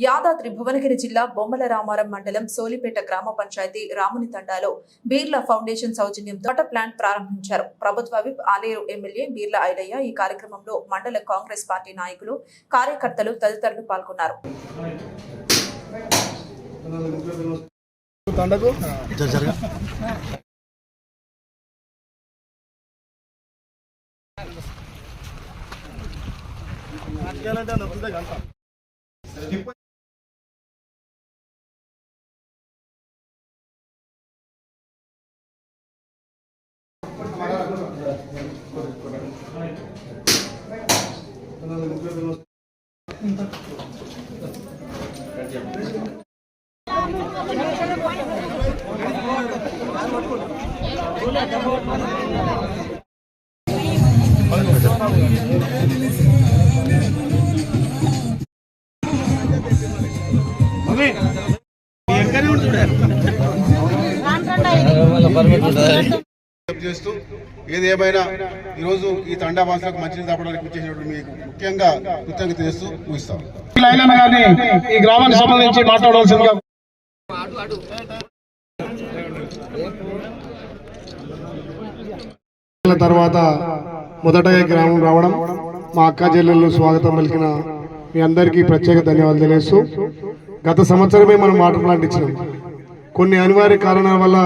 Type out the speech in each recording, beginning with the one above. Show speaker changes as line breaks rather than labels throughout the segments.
యాదాద్రి భువనగిరి జిల్లా బొమ్మల రామారం మండలం సోలిపేట గ్రామ పంచాయతీ రాముని తండాలో బీర్లా ఫౌండేషన్ సౌజన్యంతో వాటర్ ప్లాంట్ ప్రారంభించారు. ప్రభుత్వ విప్ ఆలేరు ఎమ్మెల్యే బీర్లా ఐలయ్య ఈ కార్యక్రమంలో మండల కాంగ్రెస్ పార్టీ నాయకులు, కార్యకర్తలు తదితరులు పాల్గొన్నారు.
చేస్తూ ఏది ఏమైనా ఈరోజు ఈ తండావాసులకు మంచినీళ్ళు తాపడానికి వచ్చేసినప్పుడు మీకు ముఖ్యంగా కృతజ్ఞత చేస్తూ ముగిస్తాం.
ఈ గ్రామానికి సంబంధించి మాట్లాడవలసిందిగా తర్వాత మొదటగా గ్రామం రావడం, మా అక్క చెల్లెళ్ళు స్వాగతం పలికిన మీ అందరికీ ప్రత్యేక ధన్యవాదాలు తెలియజేస్తూ, గత సంవత్సరమే మనం వాటర్ ప్లాంట్ ఇచ్చినాం. కొన్ని అనివార్య కారణాల వల్ల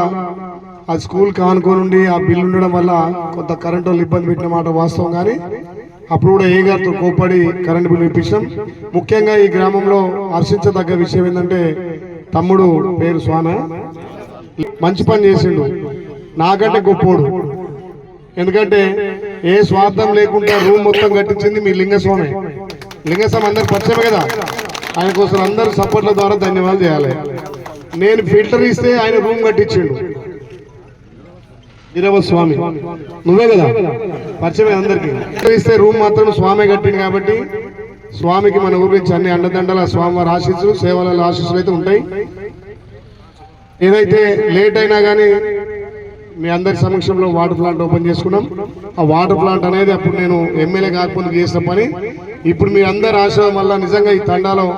ఆ స్కూల్ కానుకోనుండి ఆ బిల్లు ఉండడం వల్ల కొంత కరెంటు వాళ్ళు ఇబ్బంది పెట్టిన మాట వాస్తవం. కానీ అప్పుడు కూడా ఏ గారితో కోప్పడి కరెంటు బిల్లు ఇప్పించాం. ముఖ్యంగా ఈ గ్రామంలో హర్షించదగ్గ విషయం ఏంటంటే, తమ్ముడు పేరు స్వాన మంచి పని చేసిండు, నాకంటే గొప్పోడు. ఎందుకంటే ఏ స్వార్థం లేకుండా రూమ్ మొత్తం కట్టించింది మీ లింగస్వామి. లింగస్వామి అందరికి పరిచయమే కదా, ఆయన కోసం అందరూ సపోర్ట్ల ద్వారా ధన్యవాదాలు చేయాలి. నేను ఫిల్టర్ ఇస్తే ఆయన రూమ్ కట్టించిండు. స్వామి నువ్వే కదా పరిచయమే అందరికి. ఇస్తే రూమ్ మాత్రం స్వామి కట్టింది కాబట్టి స్వామికి మన ఊరి నుంచి అన్ని అండదండల స్వామివారి ఆశీస్సులు, సేవల ఆశీస్సులు అయితే ఉంటాయి. ఏదైతే లేట్ అయినా కానీ మీ అందరి సమక్షంలో వాటర్ ప్లాంట్ ఓపెన్ చేసుకున్నాం. ఆ వాటర్ ప్లాంట్ అనేది అప్పుడు నేను ఎమ్మెల్యే కాకపోతే చేసిన పని. ఇప్పుడు మీ అందరి ఆశయం వల్ల నిజంగా ఈ తండాలో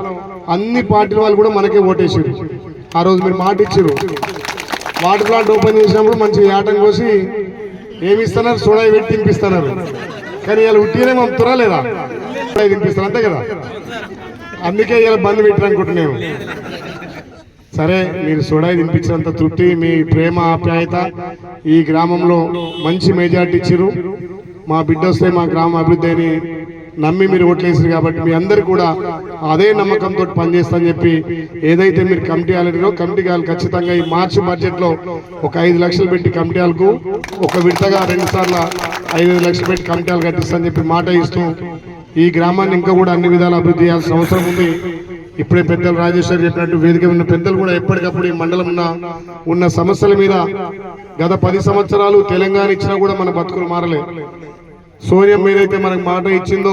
అన్ని పార్టీల వాళ్ళు కూడా మనకే ఓటేసారు. ఆ రోజు మీరు మాట ఇచ్చారు. వాటర్ ప్లాంట్ ఓపెన్ చేసినప్పుడు మంచి ఆటం కోసి ఏమి ఇస్తున్నారు, సోడా పెట్టి తినిపిస్తున్నారు. కానీ ఇలా ఉట్టినే పంపుతారా లేదా, తినిపిస్తారు అంతే కదా. అందుకే ఇలా బంద్ పెట్టారు అనుకుంటున్నాను. సరే, మీరు సోడాయి తినిపించినంత తృప్తి, మీ ప్రేమ ఆప్యాయత ఈ గ్రామంలో మంచి మెజార్టీ ఇచ్చారు. మా బిడ్డ వస్తే మా గ్రామ అభివృద్ధి అని నమ్మి మీరు ఓట్లేసారు కాబట్టి మీ అందరు కూడా అదే నమ్మకంతో పనిచేస్తామని చెప్పి ఏదైతే మీరు కమిటీ ఆల్రెడీలో కమిటీ వాళ్ళు ఖచ్చితంగా ఈ మార్చి బడ్జెట్లో ఒక 5 లక్షలు పెట్టి కమిటీ వాళ్ళకు ఒక విడతగా 2 సార్లు 5 లక్షలు పెట్టి కమిటీ వాళ్ళు కట్టిస్తామని చెప్పి మాట ఇస్తూ ఈ గ్రామాన్ని ఇంకా కూడా అన్ని విధాలు అభివృద్ధి చేయాల్సిన అవసరం ఉంది. ఇప్పుడే పెద్దలు రాజేశ్వర్ చెప్పినట్టు వేదిక ఉన్న పెద్దలు కూడా ఎప్పటికప్పుడు ఈ మండలం ఉన్న సమస్యల మీద గత 10 సంవత్సరాలు తెలంగాణ ఇచ్చినా కూడా మన బతుకులు మారలేదు. సోనియం ఏదైతే మనకు మాట ఇచ్చిందో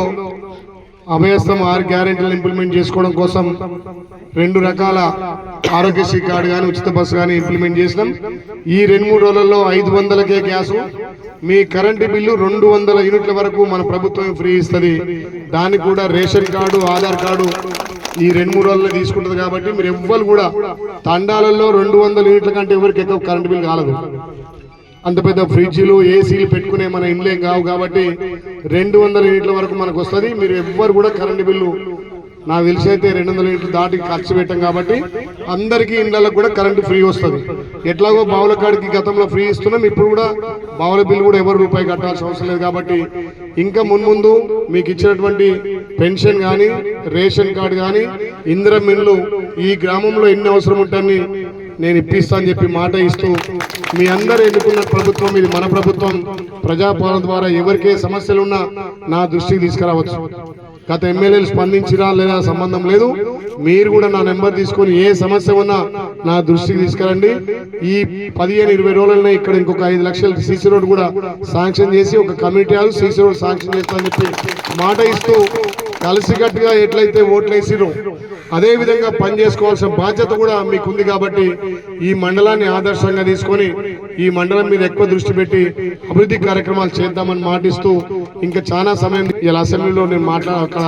అభయస్థం 6 గ్యారెంటీలను ఇంప్లిమెంట్ చేసుకోవడం కోసం 2 రకాల ఆరోగ్యశ్రీ కార్డు కానీ ఉచిత బస్సు కానీ ఇంప్లిమెంట్ చేసినాం. ఈ 2-3 రోజులలో 500కే గ్యాసు, మీ కరెంటు బిల్లు 200 యూనిట్ల వరకు మన ప్రభుత్వం ఫ్రీ ఇస్తుంది. దానికి కూడా రేషన్ కార్డు, ఆధార్ కార్డు ఈ 2-3 రోజుల్లో తీసుకుంటుంది. కాబట్టి మీరు ఎవ్వరు కూడా తండాలలో 200 యూనిట్ల కంటే ఎవరికి ఎక్కువ కరెంటు బిల్లు కాలేదు. అంత పెద్ద ఫ్రిడ్జ్లు, ఏసీలు పెట్టుకునే మన ఇండ్లేం కావు కాబట్టి 200 యూనిట్ల వరకు మనకు వస్తుంది. మీరు ఎవ్వరు కూడా కరెంటు బిల్లు నాకు తెలిసి అయితే 200 యూనిట్లు దాటి ఖర్చు పెట్టాం కాబట్టి అందరికీ ఇండ్లకు కూడా కరెంటు ఫ్రీ వస్తుంది. ఎట్లాగో బావుల కాడికి గతంలో ఫ్రీ ఇస్తున్నాం, ఇప్పుడు కూడా బావుల బిల్లు కూడా ఎవరు రూపాయి కట్టాల్సిన అవసరం లేదు. కాబట్టి ఇంకా మున్ముందు మీకు ఇచ్చినటువంటి పెన్షన్ కానీ, రేషన్ కార్డు కానీ, ఇందిరమ్మ ఇల్లు ఈ గ్రామంలో ఎన్ని అవసరం ఉంటాయని నేను ఇప్పిస్తా అని చెప్పి మాట ఇస్తూ, మీ అందరూ ఎన్నుకున్న ప్రభుత్వం ఇది, మన ప్రభుత్వం. ప్రజాపాలన ద్వారా ఎవరికే సమస్యలు ఉన్నా నా దృష్టికి తీసుకురావచ్చు. గత ఎమ్మెల్యేలు స్పందించిరా లేదా సంబంధం లేదు. మీరు కూడా నా నెంబర్ తీసుకొని ఏ సమస్య ఉన్నా నా దృష్టికి తీసుకురండి. ఈ 15-20 రోజులనే ఇక్కడ ఇంకొక 5 లక్షల సీసీ రోడ్ కూడా శాంక్షన్ చేసి ఒక committee hall CC road sanction చేస్తామని చెప్పి మాట ఇస్తూ, కలిసికట్టుగా ఎట్లయితే ఓట్లు వేసిరో అదే విధంగా పనిచేసుకోవాల్సిన బాధ్యత కూడా మీకుంది. కాబట్టి ఈ మండలాన్ని ఆదర్శంగా తీసుకొని ఈ మండలం మీద ఎక్కువ దృష్టి పెట్టి అభివృద్ధి కార్యక్రమాలు చేద్దామని మాటిస్తూ ఇంకా చాలా సమయం ఇలా అసెంబ్లీలో నేను అక్కడ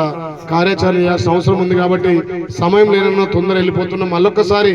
కార్యాచరణ చేయాల్సిన అవసరం ఉంది కాబట్టి సమయం లేనన్నా తొందర వెళ్ళిపోతున్నాం. మళ్ళొక్కసారి